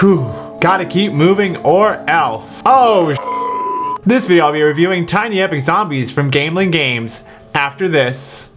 Whew, gotta keep moving or else. Oh, this video I'll be reviewing Tiny Epic Zombies from Gamelyn Games after this.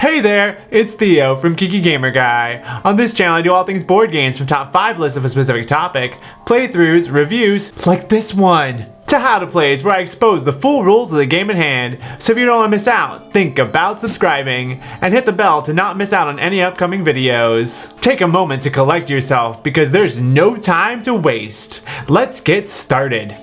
Hey there, it's Theo from Geeky Gamer Guy. On this channel I do all things board games from top 5 lists of a specific topic, playthroughs, reviews, like this one, to how to plays where I expose the full rules of the game at hand. So if you don't want to miss out, think about subscribing and hit the bell to not miss out on any upcoming videos. Take a moment to collect yourself because there's no time to waste. Let's get started.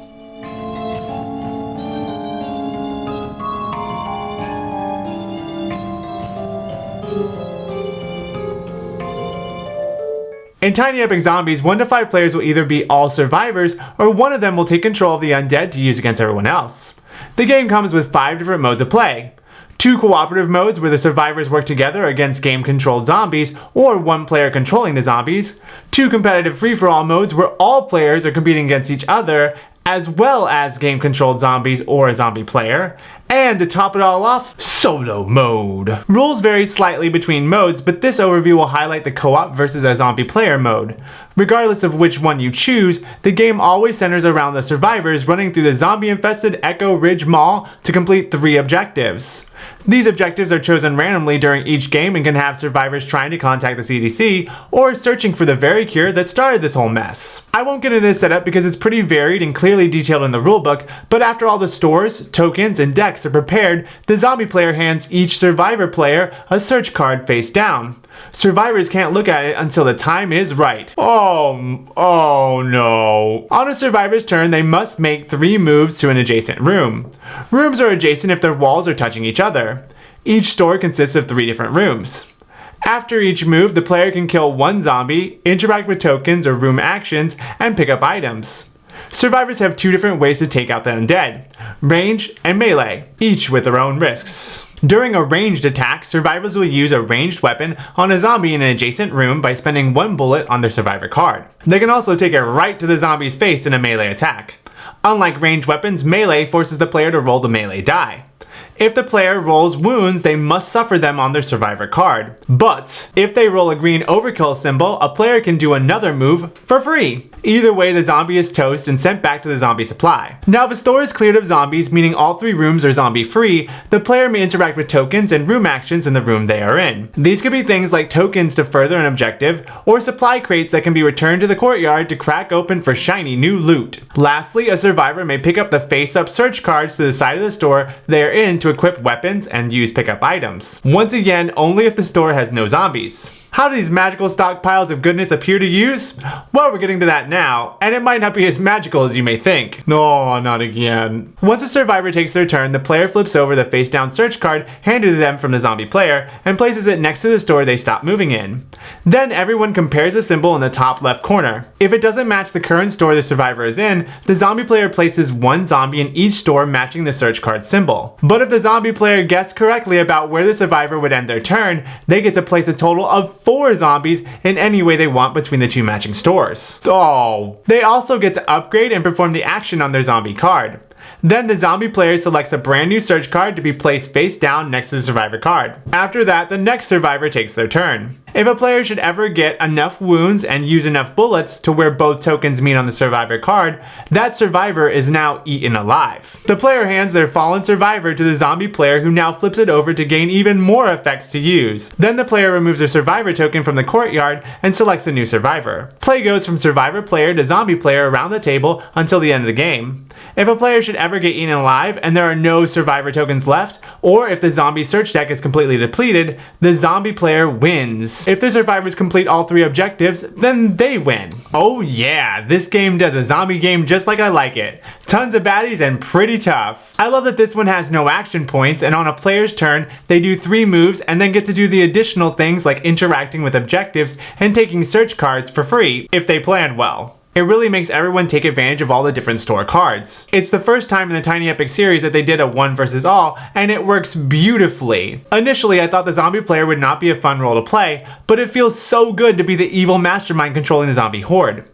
In Tiny Epic Zombies, 1 to 5 players will either be all survivors, or one of them will take control of the undead to use against everyone else. The game comes with 5 different modes of play. 2 cooperative modes where the survivors work together against game-controlled zombies, or 1 player controlling the zombies. 2 competitive free-for-all modes where all players are competing against each other, as well as game-controlled zombies or a zombie player. And to top it all off, solo mode. Rules vary slightly between modes, but this overview will highlight the co-op versus a zombie player mode. Regardless of which one you choose, the game always centers around the survivors running through the zombie-infested Echo Ridge Mall to complete 3 objectives. These objectives are chosen randomly during each game and can have survivors trying to contact the CDC or searching for the very cure that started this whole mess. I won't get into this setup because it's pretty varied and clearly detailed in the rulebook, but after all the stores, tokens, and decks are prepared, the zombie player hands each survivor player a search card face down. Survivors can't look at it until the time is right. Oh no. On a survivor's turn, they must make 3 moves to an adjacent room. Rooms are adjacent if their walls are touching each other. Each store consists of 3 different rooms. After each move, the player can kill 1 zombie, interact with tokens or room actions, and pick up items. Survivors have 2 different ways to take out the undead: range and melee, each with their own risks. During a ranged attack, survivors will use a ranged weapon on a zombie in an adjacent room by spending 1 bullet on their survivor card. They can also take it right to the zombie's face in a melee attack. Unlike ranged weapons, melee forces the player to roll the melee die. If the player rolls wounds, they must suffer them on their survivor card. But if they roll a green overkill symbol, a player can do another move for free. Either way, the zombie is toast and sent back to the zombie supply. Now, if a store is cleared of zombies, meaning all 3 rooms are zombie free, the player may interact with tokens and room actions in the room they are in. These could be things like tokens to further an objective, or supply crates that can be returned to the courtyard to crack open for shiny new loot. Lastly, a survivor may pick up the face-up search cards to the side of the store they are in to equip weapons and use pickup items. Once again, only if the store has no zombies. How do these magical stockpiles of goodness appear to use? Well, we're getting to that now, and it might not be as magical as you may think. No, not again. Once a survivor takes their turn, the player flips over the face-down search card handed to them from the zombie player and places it next to the store they stopped moving in. Then everyone compares the symbol in the top left corner. If it doesn't match the current store the survivor is in, the zombie player places 1 zombie in each store matching the search card symbol. But if the zombie player guessed correctly about where the survivor would end their turn, they get to place a total of 4 zombies in any way they want between the 2 matching stores. Oh. They also get to upgrade and perform the action on their zombie card. Then the zombie player selects a brand new search card to be placed face down next to the survivor card. After that, the next survivor takes their turn. If a player should ever get enough wounds and use enough bullets to where both tokens meet on the survivor card, that survivor is now eaten alive. The player hands their fallen survivor to the zombie player, who now flips it over to gain even more effects to use. Then the player removes their survivor token from the courtyard and selects a new survivor. Play goes from survivor player to zombie player around the table until the end of the game. If a player should ever get eaten alive and there are no survivor tokens left, or if the zombie search deck is completely depleted, the zombie player wins. If the survivors complete all 3 objectives, then they win. Oh yeah, this game does a zombie game just like I like it. Tons of baddies and pretty tough. I love that this one has no action points, and on a player's turn, they do 3 moves and then get to do the additional things like interacting with objectives and taking search cards for free, if they planned well. It really makes everyone take advantage of all the different store cards. It's the first time in the Tiny Epic series that they did a 1 versus all, and it works beautifully. Initially, I thought the zombie player would not be a fun role to play, but it feels so good to be the evil mastermind controlling the zombie horde.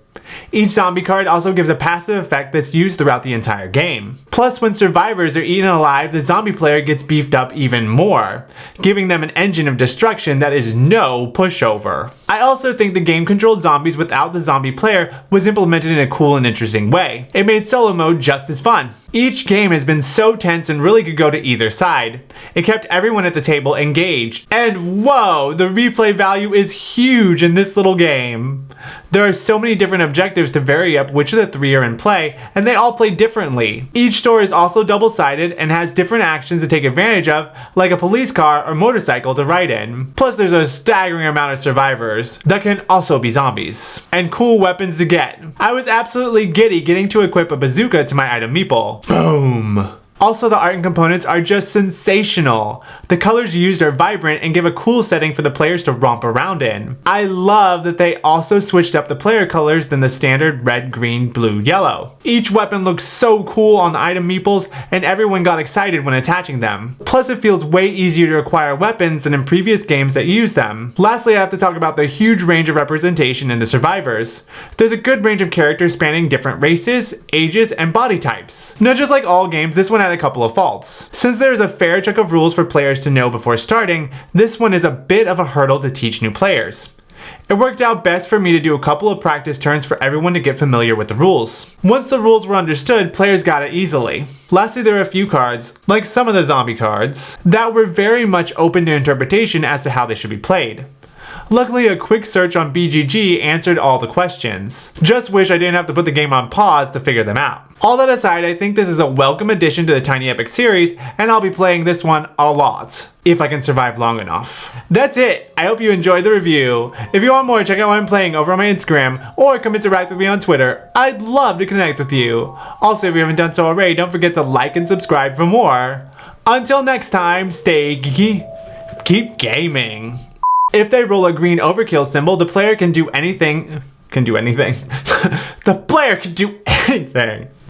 Each zombie card also gives a passive effect that's used throughout the entire game. Plus, when survivors are eaten alive, the zombie player gets beefed up even more, giving them an engine of destruction that is no pushover. I also think the game controlled zombies without the zombie player was implemented in a cool and interesting way. It made solo mode just as fun. Each game has been so tense and really could go to either side. It kept everyone at the table engaged. And whoa, the replay value is huge in this little game. There are so many different objectives to vary up which of the three are in play, and they all play differently. Each story is also double-sided and has different actions to take advantage of, like a police car or motorcycle to ride in. Plus there's a staggering amount of survivors that can also be zombies. And cool weapons to get. I was absolutely giddy getting to equip a bazooka to my item meeple. Boom! Also, the art and components are just sensational. The colors used are vibrant and give a cool setting for the players to romp around in. I love that they also switched up the player colors than the standard red, green, blue, yellow. Each weapon looks so cool on the item meeples, and everyone got excited when attaching them. Plus, it feels way easier to acquire weapons than in previous games that use them. Lastly, I have to talk about the huge range of representation in the survivors. There's a good range of characters spanning different races, ages, and body types. Now, just like all games, this one had a couple of faults. Since there is a fair chunk of rules for players to know before starting, this one is a bit of a hurdle to teach new players. It worked out best for me to do a couple of practice turns for everyone to get familiar with the rules. Once the rules were understood, players got it easily. Lastly, there are a few cards, like some of the zombie cards, that were very much open to interpretation as to how they should be played. Luckily, a quick search on BGG answered all the questions. Just wish I didn't have to put the game on pause to figure them out. All that aside, I think this is a welcome addition to the Tiny Epic series, and I'll be playing this one a lot, if I can survive long enough. That's it! I hope you enjoyed the review. If you want more, check out what I'm playing over on my Instagram, or come interact with me on Twitter. I'd love to connect with you. Also, if you haven't done so already, don't forget to like and subscribe for more. Until next time, stay geeky, keep gaming. If they roll a green overkill symbol, the player can do anything. The player can do anything.